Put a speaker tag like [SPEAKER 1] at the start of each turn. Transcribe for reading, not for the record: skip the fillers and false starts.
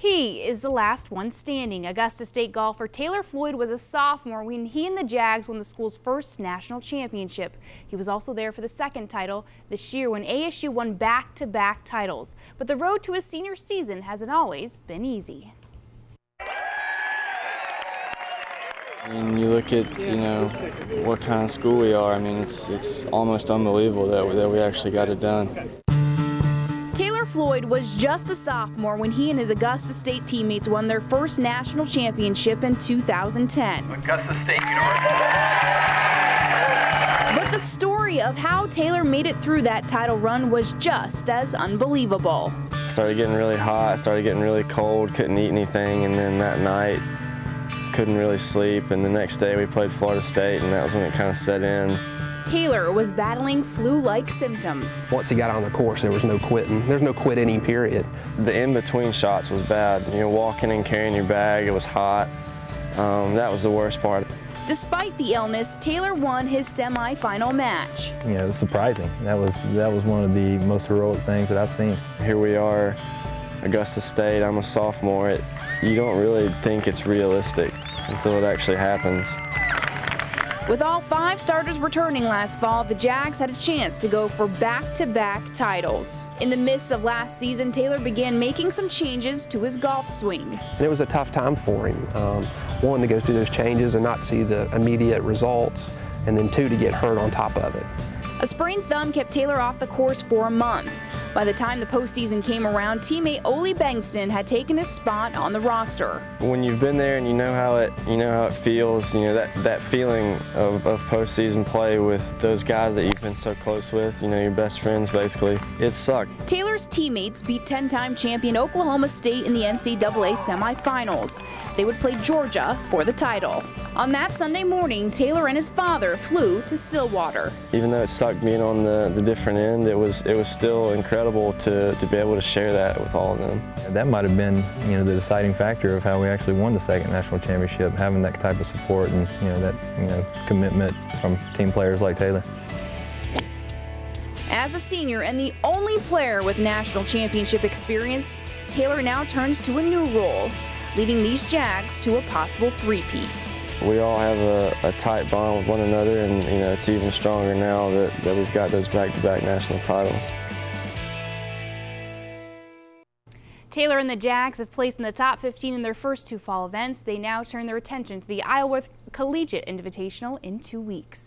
[SPEAKER 1] He is the last one standing. Augusta State golfer Taylor Floyd was a sophomore when he and the Jags won the school's first national championship. He was also there for the second title this year when ASU won back-to-back titles. But the road to his senior season hasn't always been easy.
[SPEAKER 2] And you look at, what kind of school we are. I mean, it's almost unbelievable that we actually got it done.
[SPEAKER 1] Taylor Floyd was just a sophomore when he and his Augusta State teammates won their first national championship in 2010.
[SPEAKER 3] Augusta State University.
[SPEAKER 1] But the story of how Taylor made it through that title run was just as unbelievable.
[SPEAKER 2] It started getting really hot, started getting really cold, couldn't eat anything, and then that night couldn't really sleep, and the next day we played Florida State, and that was when it kind of set in.
[SPEAKER 1] Taylor was battling flu-like symptoms.
[SPEAKER 4] Once he got on the course, there was no quitting. There's no quit any period.
[SPEAKER 2] The in-between shots was bad. Walking and carrying your bag, it was hot. That was the worst part.
[SPEAKER 1] Despite the illness, Taylor won his semi-final match.
[SPEAKER 5] It was surprising. That was one of the most heroic things that I've seen.
[SPEAKER 2] Here we are, Augusta State. I'm a sophomore. You don't really think it's realistic until it actually happens.
[SPEAKER 1] With all 5 starters returning last fall, the Jags had a chance to go for back-to-back titles. In the midst of last season, Taylor began making some changes to his golf swing.
[SPEAKER 4] And it was a tough time for him. One, to go through those changes and not see the immediate results, and then 2, to get hurt on top of it.
[SPEAKER 1] A sprained thumb kept Taylor off the course for a month. By the time the postseason came around, teammate Ole Bengston had taken his spot on the roster.
[SPEAKER 2] When you've been there and you know how it feels, that feeling of postseason play with those guys that you've been so close with, your best friends basically, it sucked.
[SPEAKER 1] Taylor's teammates beat 10-time champion Oklahoma State in the NCAA semifinals. They would play Georgia for the title. On that Sunday morning, Taylor and his father flew to Stillwater.
[SPEAKER 2] Even though it sucked being on the different end, it was still incredible to be able to share that with all of them.
[SPEAKER 5] That might have been the deciding factor of how we actually won the second national championship, having that type of support and that commitment from team players like Taylor.
[SPEAKER 1] As a senior and the only player with national championship experience, Taylor now turns to a new role, leading these Jags to a possible three-peat.
[SPEAKER 2] We all have a tight bond with one another, and it's even stronger now that we've got those back-to-back national titles.
[SPEAKER 1] Taylor and the Jags have placed in the top 15 in their first 2 fall events. They now turn their attention to the Iowa Collegiate Invitational in 2 weeks.